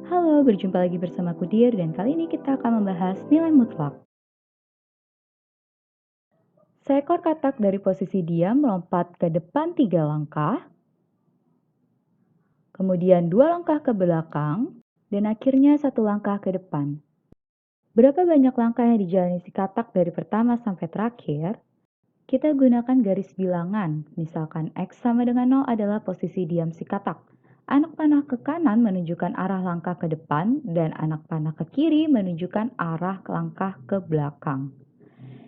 Halo, berjumpa lagi bersama Kudir dan kali ini kita akan membahas nilai mutlak. Seekor katak dari posisi diam melompat ke depan 3 langkah, kemudian 2 langkah ke belakang, dan akhirnya 1 langkah ke depan. Berapa banyak langkah yang dijalani si katak dari pertama sampai terakhir? Kita gunakan garis bilangan, misalkan X sama dengan 0 adalah posisi diam si katak. Anak panah ke kanan menunjukkan arah langkah ke depan, dan anak panah ke kiri menunjukkan arah langkah ke belakang.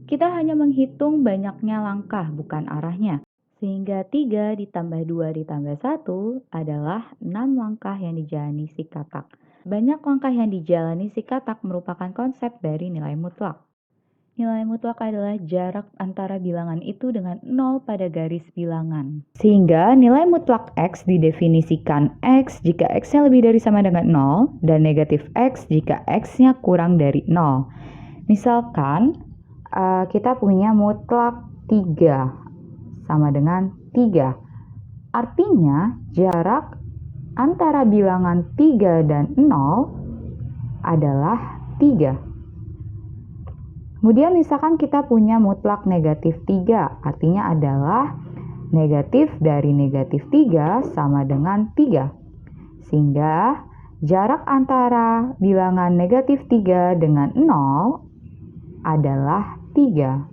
Kita hanya menghitung banyaknya langkah, bukan arahnya. Sehingga 3 ditambah 2 ditambah 1 adalah 6 langkah yang dijalani si katak. Banyak langkah yang dijalani si katak merupakan konsep dari nilai mutlak. Nilai mutlak adalah jarak antara bilangan itu dengan 0 pada garis bilangan. Sehingga nilai mutlak X didefinisikan X jika X-nya lebih dari sama dengan 0 dan negatif X jika X-nya kurang dari 0. Misalkan kita punya mutlak 3 sama dengan 3. Artinya jarak antara bilangan 3 dan 0 adalah 3. Kemudian misalkan kita punya mutlak negatif 3, artinya adalah negatif dari negatif 3 sama dengan 3. Sehingga jarak antara bilangan negatif 3 dengan 0 adalah 3.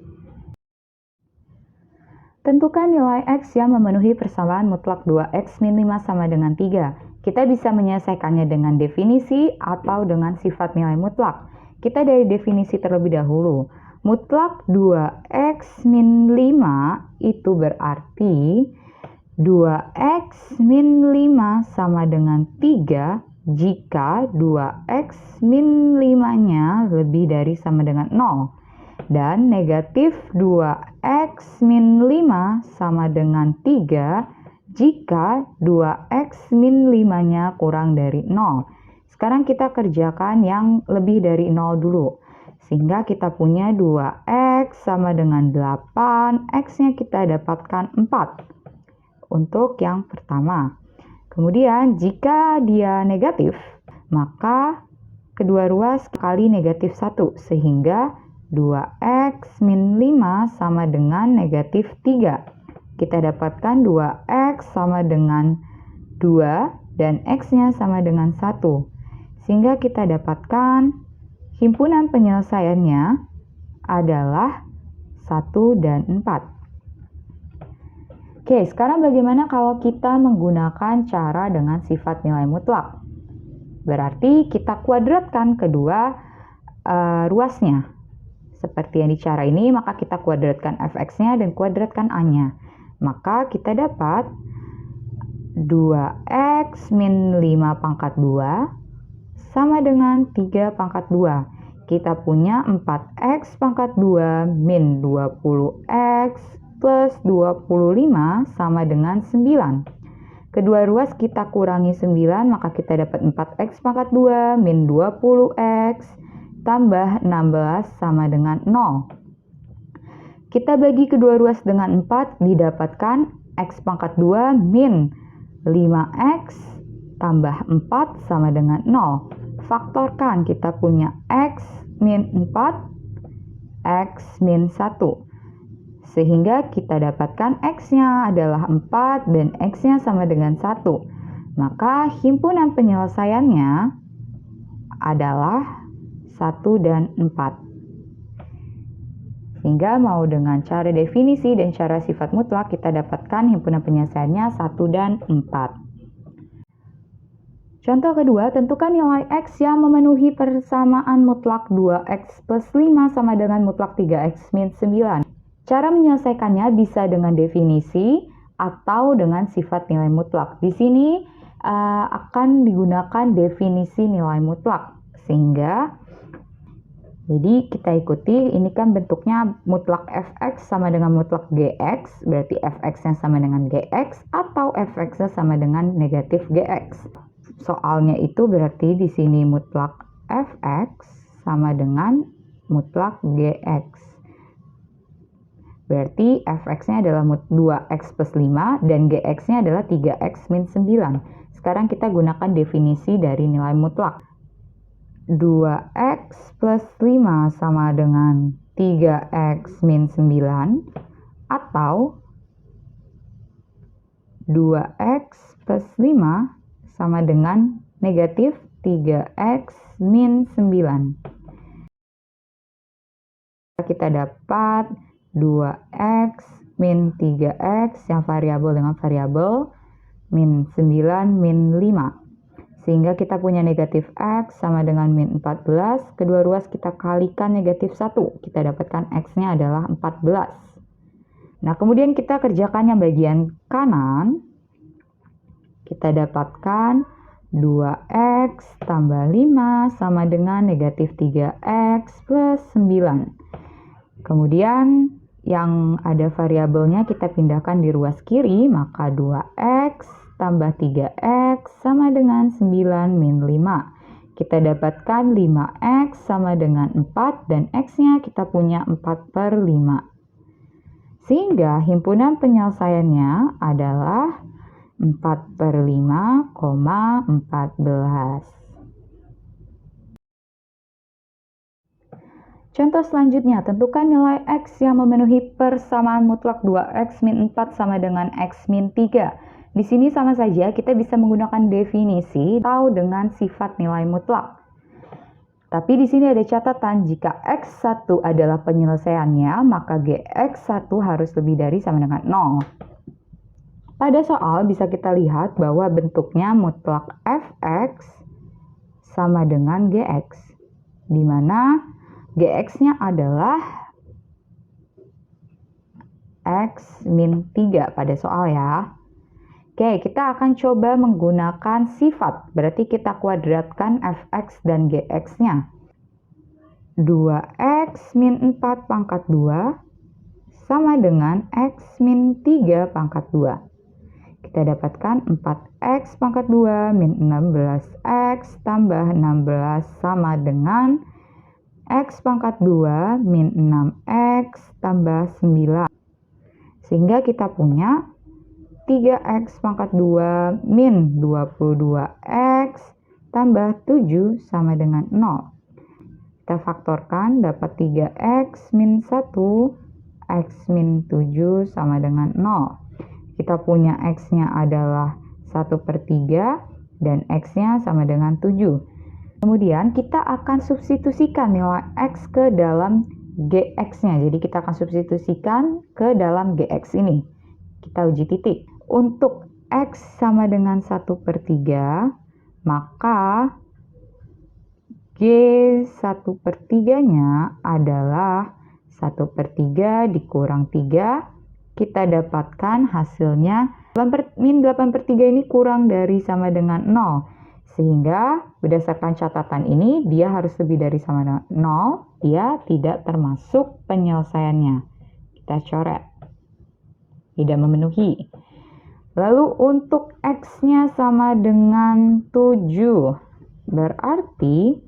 Tentukan nilai X yang memenuhi persamaan mutlak 2X min 5 sama dengan 3. Kita bisa menyelesaikannya dengan definisi atau dengan sifat nilai mutlak. Kita dari definisi terlebih dahulu. Mutlak 2X min 5 itu berarti 2X min 5 sama dengan 3 jika 2X min 5-nya lebih dari sama dengan 0. Dan negatif 2X min 5 sama dengan 3 jika 2X min 5-nya kurang dari 0. Sekarang kita kerjakan yang lebih dari 0 dulu. Sehingga kita punya 2X sama dengan 8, X-nya kita dapatkan 4. Untuk yang pertama. Kemudian jika dia negatif, maka kedua ruas kali negatif 1, sehingga 2X min 5 sama dengan negatif 3. Kita dapatkan 2X sama dengan 2 dan X-nya sama dengan 1. Sehingga kita dapatkan himpunan penyelesaiannya adalah 1 dan 4. Oke, sekarang bagaimana kalau kita menggunakan cara dengan sifat nilai mutlak? Berarti kita kuadratkan kedua ruasnya. Seperti yang di cara ini, maka kita kuadratkan fx-nya dan kuadratkan a-nya. Maka kita dapat 2x min 5 pangkat 2 sama dengan 3 pangkat 2. Kita punya 4x pangkat 2 min 20x plus 25 sama dengan 9. Kedua ruas kita kurangi 9, maka kita dapat 4x pangkat 2 min 20x tambah 16 sama dengan 0. Kita bagi kedua ruas dengan 4, didapatkan x pangkat 2 min 5x tambah 4 sama dengan 0. Faktorkan, kita punya x min 4, x min 1. Sehingga kita dapatkan x-nya adalah 4 dan x-nya sama dengan 1. Maka himpunan penyelesaiannya adalah 1 dan 4. Sehingga mau dengan cara definisi dan cara sifat mutlak kita dapatkan himpunan penyelesaiannya 1 dan 4. Contoh kedua, tentukan nilai X yang memenuhi persamaan mutlak 2X plus 5 sama dengan mutlak 3X min 9. Cara menyelesaikannya bisa dengan definisi atau dengan sifat nilai mutlak. Di sini akan digunakan definisi nilai mutlak. Sehingga, jadi kita ikuti, ini kan bentuknya mutlak fx sama dengan mutlak gx, berarti fx-nya sama dengan gx atau fx-nya sama dengan negatif gx. Soalnya itu berarti di sini mutlak fx sama dengan mutlak gx. Berarti fx-nya adalah 2x plus 5 dan gx-nya adalah 3x min 9. Sekarang kita gunakan definisi dari nilai mutlak. 2x plus 5 sama dengan 3x min 9, atau 2x plus 5 sama dengan negatif 3x min 9. Kita dapat 2x min 3x yang variabel dengan variabel min 9 min 5. Sehingga kita punya negatif x sama dengan min 14. Kedua ruas kita kalikan negatif 1. Kita dapatkan x-nya adalah 14. Nah, kemudian kita kerjakan yang bagian kanan. Kita dapatkan 2x tambah 5 sama dengan negatif 3x plus 9. Kemudian yang ada variabelnya kita pindahkan di ruas kiri, maka 2x tambah 3x sama dengan 9 min 5. Kita dapatkan 5x sama dengan 4 dan x-nya kita punya 4/5. Sehingga himpunan penyelesaiannya adalah 4/5,14. Contoh selanjutnya, tentukan nilai x yang memenuhi persamaan mutlak 2x min 4 sama dengan x min 3. Di sini sama saja kita bisa menggunakan definisi atau dengan sifat nilai mutlak. Tapi di sini ada catatan, jika x1 adalah penyelesaiannya, maka gx1 harus lebih dari sama dengan 0. Pada soal bisa kita lihat bahwa bentuknya mutlak fx sama dengan gx, di mana gx-nya adalah x min 3 pada soal ya. Oke, kita akan coba menggunakan sifat, berarti kita kuadratkan fx dan gx-nya. 2x min 4 pangkat 2 sama dengan x min 3 pangkat 2. Kita dapatkan 4x pangkat 2 min 16x tambah 16 sama dengan x pangkat 2 min 6x tambah 9. Sehingga kita punya 3x pangkat 2 min 22x tambah 7 sama dengan 0. Kita faktorkan dapat 3x min 1, x min 7 sama dengan 0. Kita punya x-nya adalah 1/3 dan x-nya sama dengan 7. Kemudian kita akan substitusikan nilai x ke dalam gx-nya. Jadi kita akan substitusikan ke dalam gx ini. Kita uji titik. Untuk x sama dengan 1/3, maka G1/3-nya adalah 1/3 dikurang 3. Kita dapatkan hasilnya min 8/3 ini kurang dari sama dengan 0. Sehingga berdasarkan catatan ini, dia harus lebih dari sama dengan 0. Dia tidak termasuk penyelesaiannya. Kita coret. Tidak memenuhi. Lalu untuk x-nya sama dengan 7, berarti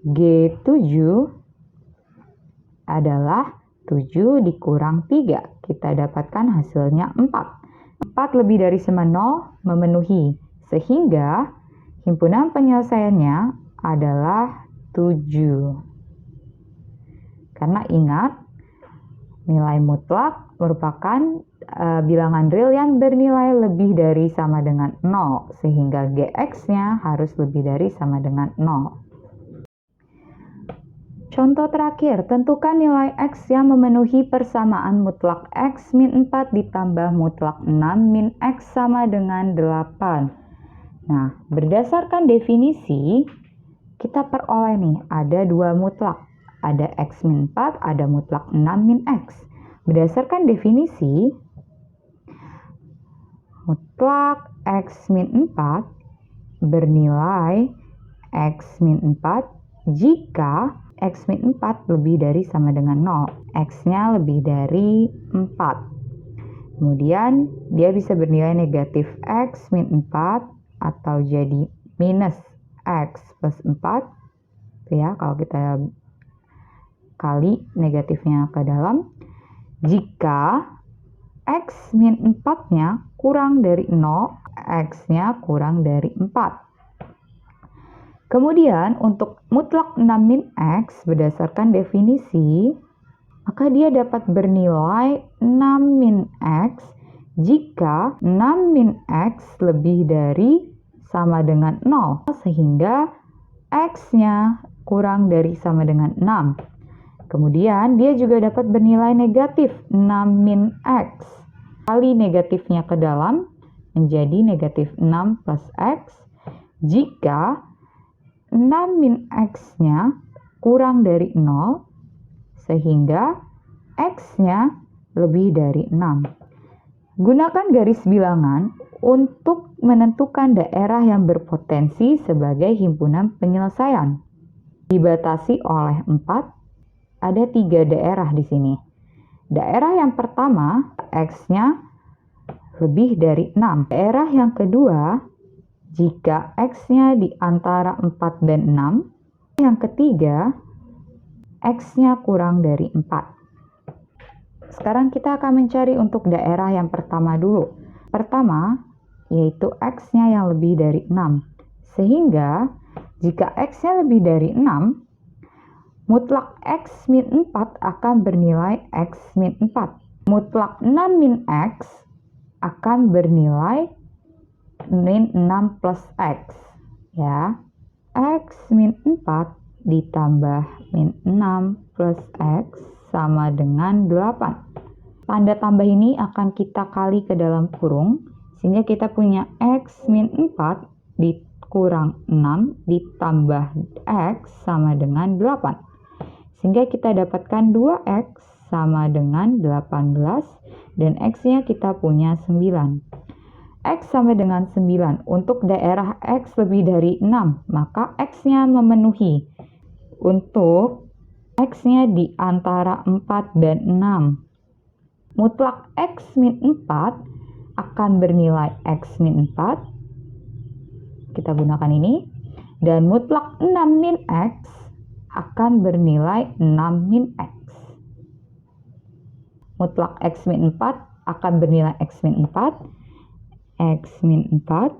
G7 adalah 7 dikurang 3. Kita dapatkan hasilnya 4. 4 lebih dari sama 0 memenuhi. Sehingga himpunan penyelesaiannya adalah 7. Karena ingat, nilai mutlak merupakan bilangan real yang bernilai lebih dari sama dengan 0, sehingga gx-nya harus lebih dari sama dengan 0. Contoh terakhir, tentukan nilai x yang memenuhi persamaan mutlak x min 4 ditambah mutlak 6 min x sama dengan 8. Nah, berdasarkan definisi, kita peroleh nih, ada dua mutlak. Ada x min 4, ada mutlak 6 min x. Berdasarkan definisi, mutlak x min 4 bernilai x min 4 jika x min 4 lebih dari sama dengan 0. X-nya lebih dari 4. Kemudian dia bisa bernilai negatif x min 4 atau jadi minus x plus 4. Ya, kalau kita kali negatifnya ke dalam. Jika x min 4-nya kurang dari 0, X-nya kurang dari 4. Kemudian untuk mutlak 6 min X berdasarkan definisi, maka dia dapat bernilai 6 min X jika 6 min X lebih dari sama dengan 0, sehingga X-nya kurang dari sama dengan 6. Kemudian dia juga dapat bernilai negatif 6 min X. Kali negatifnya ke dalam menjadi negatif 6 plus X jika 6 min X-nya kurang dari 0, sehingga X-nya lebih dari 6. Gunakan garis bilangan untuk menentukan daerah yang berpotensi sebagai himpunan penyelesaian. Dibatasi oleh 4, ada 3 daerah di sini. Daerah yang pertama, X-nya lebih dari 6. Daerah yang kedua, jika X-nya di antara 4 dan 6. Yang ketiga, X-nya kurang dari 4. Sekarang kita akan mencari untuk daerah yang pertama dulu. Pertama, yaitu X-nya yang lebih dari 6. Sehingga, jika X-nya lebih dari 6, mutlak X min 4 akan bernilai X min 4. Mutlak 6 min X akan bernilai min 6 plus X. Ya, X min 4 ditambah min 6 plus X sama dengan 8. Tanda tambah ini akan kita kali ke dalam kurung, sehingga kita punya X min 4 dikurang 6 ditambah X sama dengan 8. Sehingga kita dapatkan 2X sama dengan 18, dan X-nya kita punya 9. X sama dengan 9. Untuk daerah X lebih dari 6, maka X-nya memenuhi. Untuk X-nya di antara 4 dan 6, mutlak X min 4 akan bernilai X min 4. Kita gunakan ini. Dan mutlak 6 min X akan bernilai 6 min X. Mutlak X min 4 akan bernilai X min 4. X min 4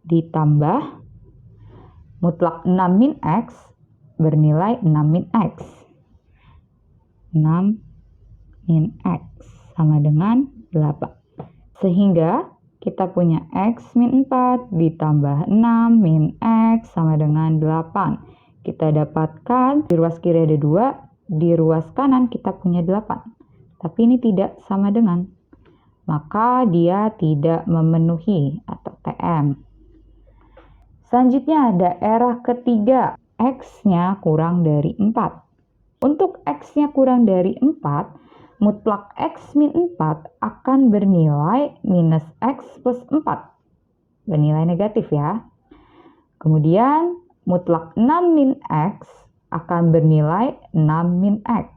ditambah mutlak 6 min X bernilai 6 min X. 6 min X sama dengan 8. Sehingga kita punya X min 4 ditambah 6 min X sama dengan 8. Kita dapatkan di ruas kiri ada 2, di ruas kanan kita punya 8. Tapi ini tidak sama dengan, maka dia tidak memenuhi atau TM. Selanjutnya daerah ketiga, X-nya kurang dari 4. Untuk X-nya kurang dari 4, mutlak X min 4 akan bernilai minus X plus 4. Bernilai negatif ya. Kemudian mutlak 6 min X akan bernilai 6 min X.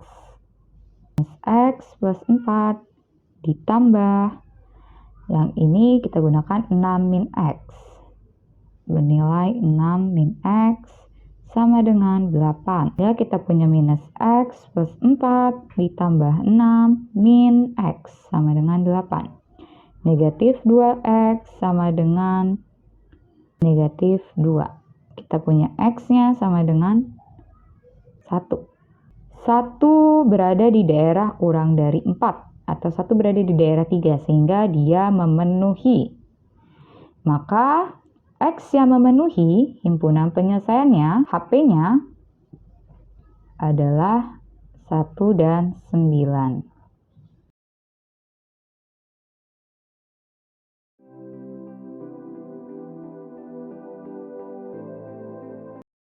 Minus X plus 4 ditambah, yang ini kita gunakan 6 min X. Bernilai 6 min X sama dengan 8. Ya, kita punya minus X plus 4 ditambah 6 min X sama dengan 8. Negatif 2X sama dengan negatif 2. Kita punya X-nya sama dengan 1. 1 berada di daerah kurang dari 4, atau 1 berada di daerah 3, sehingga dia memenuhi. Maka X yang memenuhi himpunan penyelesaiannya, HP-nya adalah 1 dan 9.